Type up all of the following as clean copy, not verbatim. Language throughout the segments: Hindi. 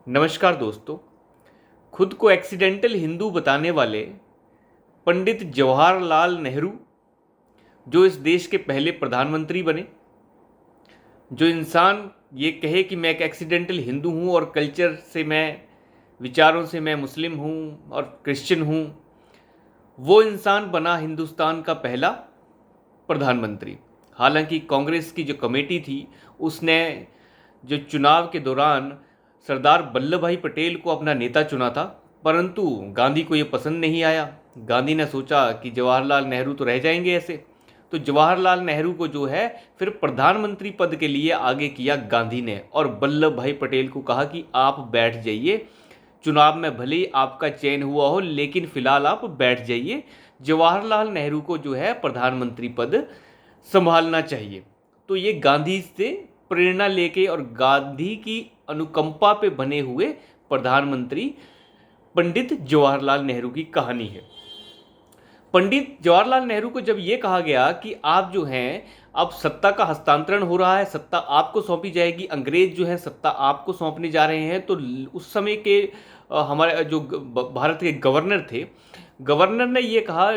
नमस्कार दोस्तों। खुद को एक्सीडेंटल हिंदू बताने वाले पंडित जवाहरलाल नेहरू, जो इस देश के पहले प्रधानमंत्री बने, जो इंसान ये कहे कि मैं एक एक्सीडेंटल हिंदू हूँ और कल्चर से मैं, विचारों से मैं मुस्लिम हूँ और क्रिश्चियन हूँ, वो इंसान बना हिंदुस्तान का पहला प्रधानमंत्री। हालांकि कांग्रेस की जो कमेटी थी उसने जो चुनाव के दौरान सरदार वल्लभ भाई पटेल को अपना नेता चुना था, परंतु गांधी को ये पसंद नहीं आया। गांधी ने सोचा कि जवाहरलाल नेहरू तो रह जाएंगे ऐसे, तो जवाहरलाल नेहरू को जो है फिर प्रधानमंत्री पद के लिए आगे किया गांधी ने, और वल्लभ भाई पटेल को कहा कि आप बैठ जाइए, चुनाव में भले ही आपका चयन हुआ हो लेकिन फिलहाल आप बैठ जाइए। जवाहरलाल नेहरू को जो है प्रधानमंत्री पद संभालना चाहिए। तो ये गांधी से प्रेरणा लेके और गांधी की अनुकंपा पे बने हुए प्रधानमंत्री पंडित जवाहरलाल नेहरू की कहानी है। पंडित जवाहरलाल नेहरू को जब ये कहा गया कि आप जो हैं, अब सत्ता का हस्तांतरण हो रहा है, सत्ता आपको सौंपी जाएगी, अंग्रेज जो है सत्ता आपको सौंपने जा रहे हैं, तो उस समय के हमारे जो भारत के गवर्नर थे, गवर्नर ने ये कहा,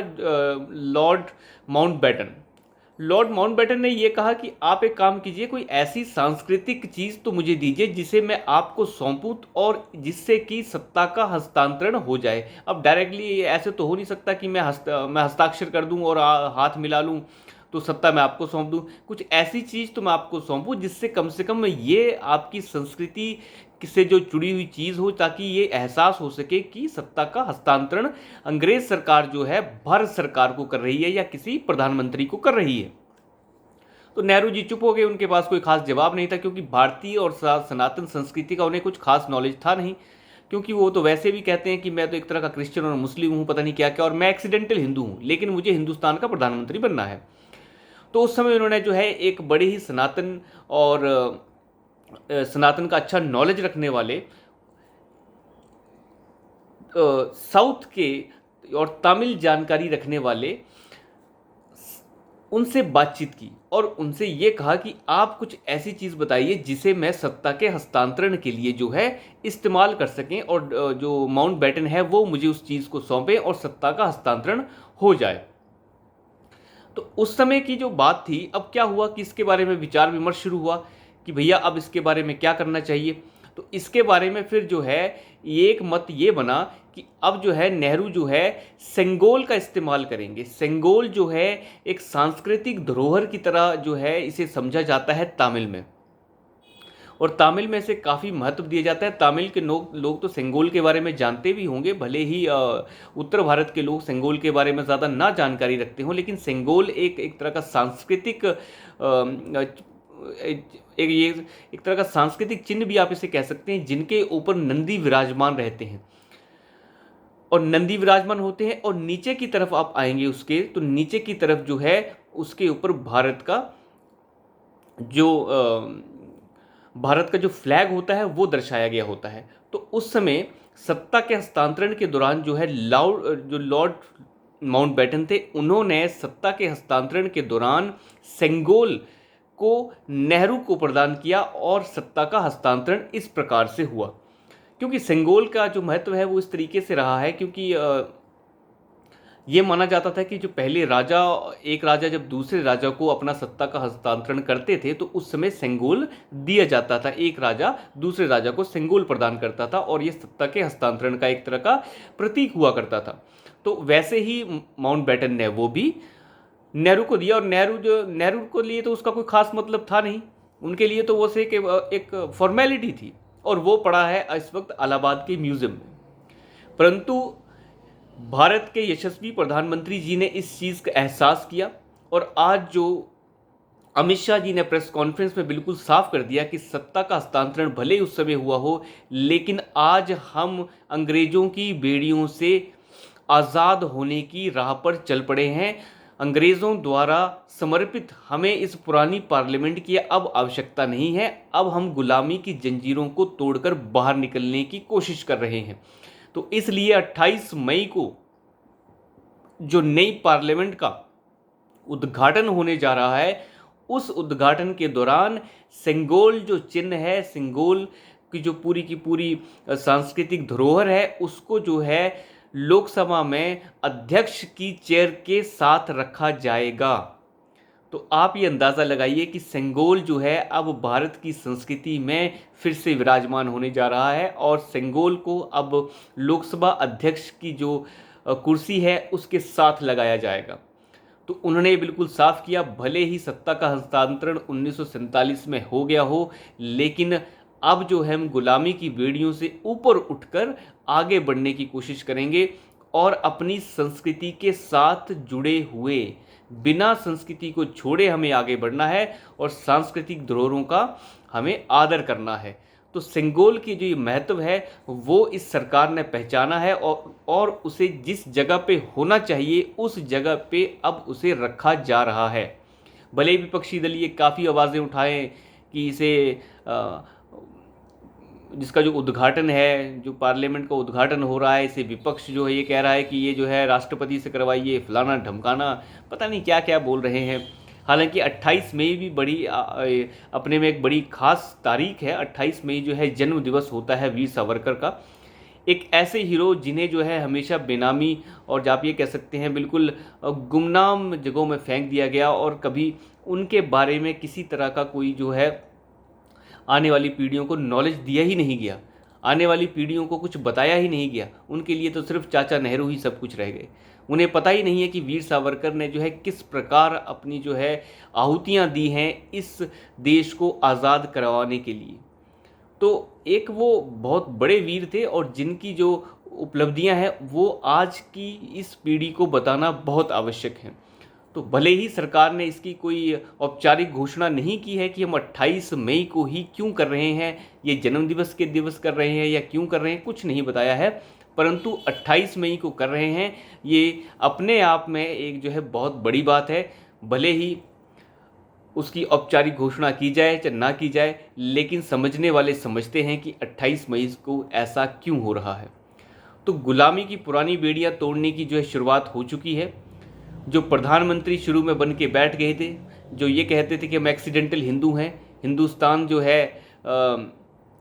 लॉर्ड माउंटबेटन ने यह कहा कि आप एक काम कीजिए, कोई ऐसी सांस्कृतिक चीज़ तो मुझे दीजिए जिसे मैं आपको सौंपूं और जिससे कि सत्ता का हस्तांतरण हो जाए। अब डायरेक्टली ऐसे तो हो नहीं सकता कि मैं हस्ताक्षर कर दूं और हाथ मिला लूं तो सत्ता मैं आपको सौंप दूं। कुछ ऐसी चीज़ तो मैं आपको सौंपूं जिससे कम से कम ये आपकी संस्कृति से जो जुड़ी हुई चीज़ हो, ताकि ये एहसास हो सके कि सत्ता का हस्तांतरण अंग्रेज सरकार जो है भारत सरकार को कर रही है या किसी प्रधानमंत्री को कर रही है। तो नेहरू जी चुप हो गए, उनके पास कोई खास जवाब नहीं था, क्योंकि भारतीय और सनातन संस्कृति का उन्हें कुछ खास नॉलेज था नहीं, क्योंकि वो तो वैसे भी कहते हैं कि मैं तो एक तरह का क्रिश्चियन और मुस्लिम हूँ, पता नहीं क्या क्या, और मैं एक्सीडेंटल हिंदू हूँ, लेकिन मुझे हिंदुस्तान का प्रधानमंत्री बनना है। तो उस समय उन्होंने जो है एक बड़े ही सनातन और सनातन का अच्छा नॉलेज रखने वाले साउथ के और तमिल जानकारी रखने वाले उनसे बातचीत की और उनसे ये कहा कि आप कुछ ऐसी चीज़ बताइए जिसे मैं सत्ता के हस्तांतरण के लिए जो है इस्तेमाल कर सकें, और जो माउंटबेटन है वो मुझे उस चीज़ को सौंपे और सत्ता का हस्तांतरण हो जाए। तो उस समय की जो बात थी, अब क्या हुआ कि इसके बारे में विचार विमर्श शुरू हुआ कि भैया अब इसके बारे में क्या करना चाहिए। तो इसके बारे में फिर जो है एक मत ये बना कि अब जो है नेहरू जो है सेंगोल का इस्तेमाल करेंगे। सेंगोल जो है एक सांस्कृतिक धरोहर की तरह जो है इसे समझा जाता है तमिल में, और तमिल में इसे काफ़ी महत्व दिया जाता है। तमिल के लोग तो सेंगोल के बारे में जानते भी होंगे, भले ही उत्तर भारत के लोग सेंगोल के बारे में ज़्यादा ना जानकारी रखते हों, लेकिन सेंगोल एक तरह का सांस्कृतिक एक तरह का सांस्कृतिक चिन्ह भी आप इसे कह सकते हैं, जिनके ऊपर नंदी विराजमान रहते हैं और नंदी विराजमान होते हैं, और नीचे की तरफ आप आएंगे उसके, तो नीचे की तरफ जो है उसके ऊपर जो भारत का जो फ्लैग होता है वो दर्शाया गया होता है। तो उस समय सत्ता के हस्तांतरण के दौरान जो है लॉर्ड माउंटबेटन थे, उन्होंने सत्ता के हस्तांतरण के दौरान सेंगोल को नेहरू को प्रदान किया और सत्ता का हस्तांतरण इस प्रकार से हुआ। क्योंकि सेंगोल का जो महत्व है वो इस तरीके से रहा है, क्योंकि ये माना जाता था कि जो पहले राजा, एक राजा जब दूसरे राजा को अपना सत्ता का हस्तांतरण करते थे तो उस समय सेंगोल दिया जाता था, एक राजा दूसरे राजा को सेंगोल प्रदान करता था और ये सत्ता के हस्तांतरण का एक तरह का प्रतीक हुआ करता था। तो वैसे ही माउंटबेटन ने वो भी नेहरू को दिया, और नेहरू को लिए तो उसका कोई खास मतलब था नहीं, उनके लिए तो वो से एक फॉर्मेलिटी थी, और वो पड़ा है इस वक्त इलाहाबाद के म्यूजियम में। परंतु भारत के यशस्वी प्रधानमंत्री जी ने इस चीज़ का एहसास किया, और आज जो अमित शाह जी ने प्रेस कॉन्फ्रेंस में बिल्कुल साफ कर दिया कि सत्ता का हस्तांतरण भले ही उस समय हुआ हो, लेकिन आज हम अंग्रेजों की बेड़ियों से आज़ाद होने की राह पर चल पड़े हैं। अंग्रेज़ों द्वारा समर्पित हमें इस पुरानी पार्लियामेंट की अब आवश्यकता नहीं है, अब हम गुलामी की जंजीरों को तोड़कर बाहर निकलने की कोशिश कर रहे हैं। तो इसलिए 28 मई को जो नई पार्लियामेंट का उद्घाटन होने जा रहा है, उस उद्घाटन के दौरान सेंगोल जो चिन्ह है, सेंगोल की जो पूरी की पूरी सांस्कृतिक धरोहर है उसको जो है लोकसभा में अध्यक्ष की चेयर के साथ रखा जाएगा। तो आप ये अंदाज़ा लगाइए कि सेंगोल जो है अब भारत की संस्कृति में फिर से विराजमान होने जा रहा है और सेंगोल को अब लोकसभा अध्यक्ष की जो कुर्सी है उसके साथ लगाया जाएगा। तो उन्होंने बिल्कुल साफ किया, भले ही सत्ता का हस्तांतरण 1947 में हो गया हो, लेकिन अब जो है हम गुलामी की बेड़ियों से ऊपर उठकर आगे बढ़ने की कोशिश करेंगे और अपनी संस्कृति के साथ जुड़े हुए, बिना संस्कृति को छोड़े हमें आगे बढ़ना है और सांस्कृतिक धरोहरों का हमें आदर करना है। तो सेंगोल की जो ये महत्व है वो इस सरकार ने पहचाना है और उसे जिस जगह पे होना चाहिए उस जगह पे अब उसे रखा जा रहा है। भले ही विपक्षी दल ये काफ़ी आवाज़ें उठाएं कि इसे जिसका जो उद्घाटन है, जो पार्लियामेंट का उद्घाटन हो रहा है, इसे विपक्ष जो है ये कह रहा है कि ये जो है राष्ट्रपति से करवाइए, फलाना ढमकाना, पता नहीं क्या क्या बोल रहे हैं। हालांकि 28 मई भी बड़ी अपने में एक बड़ी खास तारीख है। 28 मई जो है जन्म दिवस होता है वीर सावरकर का, एक ऐसे हीरो जिन्हें जो है हमेशा बेनामी और आप ये कह सकते हैं बिल्कुल गुमनाम जगहों में फेंक दिया गया और कभी उनके बारे में किसी तरह का कोई जो है आने वाली पीढ़ियों को नॉलेज दिया ही नहीं गया, आने वाली पीढ़ियों को कुछ बताया ही नहीं गया। उनके लिए तो सिर्फ चाचा नेहरू ही सब कुछ रह गए। उन्हें पता ही नहीं है कि वीर सावरकर ने जो है किस प्रकार अपनी जो है आहुतियाँ दी हैं इस देश को आज़ाद करवाने के लिए। तो एक वो बहुत बड़े वीर थे और जिनकी जो उपलब्धियां हैं वो आज की इस पीढ़ी को बताना बहुत आवश्यक है। तो भले ही सरकार ने इसकी कोई औपचारिक घोषणा नहीं की है कि हम 28 मई को ही क्यों कर रहे हैं, ये जन्मदिवस के दिवस कर रहे हैं या क्यों कर रहे हैं, कुछ नहीं बताया है, परंतु 28 मई को कर रहे हैं। ये अपने आप में एक जो है बहुत बड़ी बात है। भले ही उसकी औपचारिक घोषणा की जाए चाहे ना की जाए, लेकिन समझने वाले समझते हैं कि 28 मई को ऐसा क्यों हो रहा है। तो गुलामी की पुरानी बेड़ियां तोड़ने की जो है शुरुआत हो चुकी है। जो प्रधानमंत्री शुरू में बन के बैठ गए थे, जो ये कहते थे कि हम एक्सीडेंटल हिंदू हैं, हिंदुस्तान जो है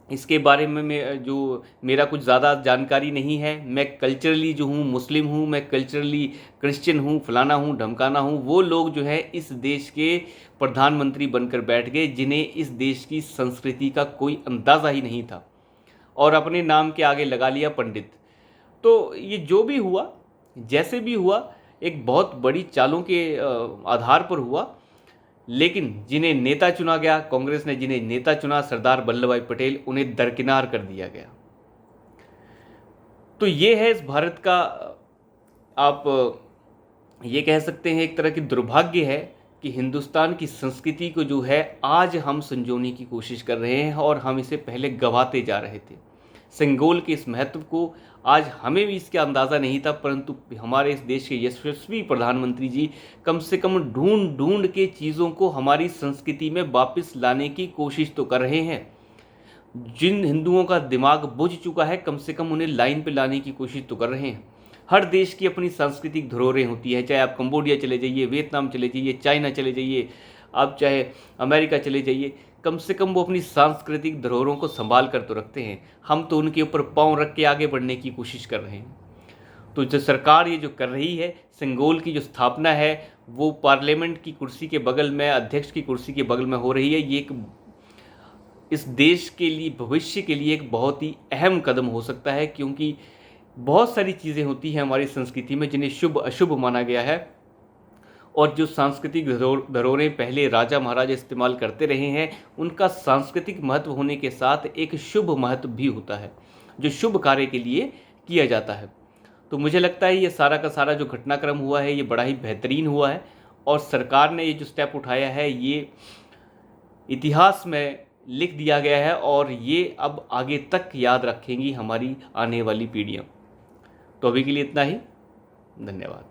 इसके बारे में जो मेरा कुछ ज़्यादा जानकारी नहीं है, मैं कल्चरली जो हूँ मुस्लिम हूँ, मैं कल्चरली क्रिश्चियन हूँ, फलाना हूँ ढमकाना हूँ, वो लोग जो है इस देश के प्रधानमंत्री बनकर बैठ गए जिन्हें इस देश की संस्कृति का कोई अंदाज़ा ही नहीं था और अपने नाम के आगे लगा लिया पंडित। तो ये जो भी हुआ, जैसे भी हुआ, एक बहुत बड़ी चालों के आधार पर हुआ, लेकिन जिन्हें नेता चुना गया, कांग्रेस ने जिन्हें नेता चुना, सरदार वल्लभ भाई पटेल, उन्हें दरकिनार कर दिया गया। तो ये है इस भारत का, आप ये कह सकते हैं एक तरह की दुर्भाग्य है कि हिंदुस्तान की संस्कृति को जो है आज हम संजोने की कोशिश कर रहे हैं और हम इसे पहले गंवाते जा रहे थे। सेंगोल के इस महत्व को आज हमें भी इसका अंदाज़ा नहीं था, परंतु हमारे इस देश के यशस्वी प्रधानमंत्री जी कम से कम ढूंढ ढूंढ के चीज़ों को हमारी संस्कृति में वापस लाने की कोशिश तो कर रहे हैं। जिन हिंदुओं का दिमाग बुझ चुका है, कम से कम उन्हें लाइन पे लाने की कोशिश तो कर रहे हैं। हर देश की अपनी सांस्कृतिक धरोहरें होती है, चाहे आप कंबोडिया चले जाइए, वियतनाम चले जाइए, चाइना चले जाइए, आप चाहे अमेरिका चले जाइए, कम से कम वो अपनी सांस्कृतिक धरोहरों को संभाल कर तो रखते हैं। हम तो उनके ऊपर पांव रख के आगे बढ़ने की कोशिश कर रहे हैं। तो जो सरकार ये जो कर रही है, सेंगोल की जो स्थापना है वो पार्लियामेंट की कुर्सी के बगल में, अध्यक्ष की कुर्सी के बगल में हो रही है। ये एक इस देश के लिए, भविष्य के लिए एक बहुत ही अहम कदम हो सकता है, क्योंकि बहुत सारी चीज़ें होती हैं हमारी संस्कृति में जिन्हें शुभ अशुभ माना गया है और जो सांस्कृतिक धरोहरें पहले राजा महाराजा इस्तेमाल करते रहे हैं, उनका सांस्कृतिक महत्व होने के साथ एक शुभ महत्व भी होता है जो शुभ कार्य के लिए किया जाता है। तो मुझे लगता है ये सारा का सारा जो घटनाक्रम हुआ है ये बड़ा ही बेहतरीन हुआ है और सरकार ने ये जो स्टेप उठाया है ये इतिहास में लिख दिया गया है और ये अब आगे तक याद रखेंगी हमारी आने वाली पीढ़ियाँ। तो अभी के लिए इतना ही, धन्यवाद।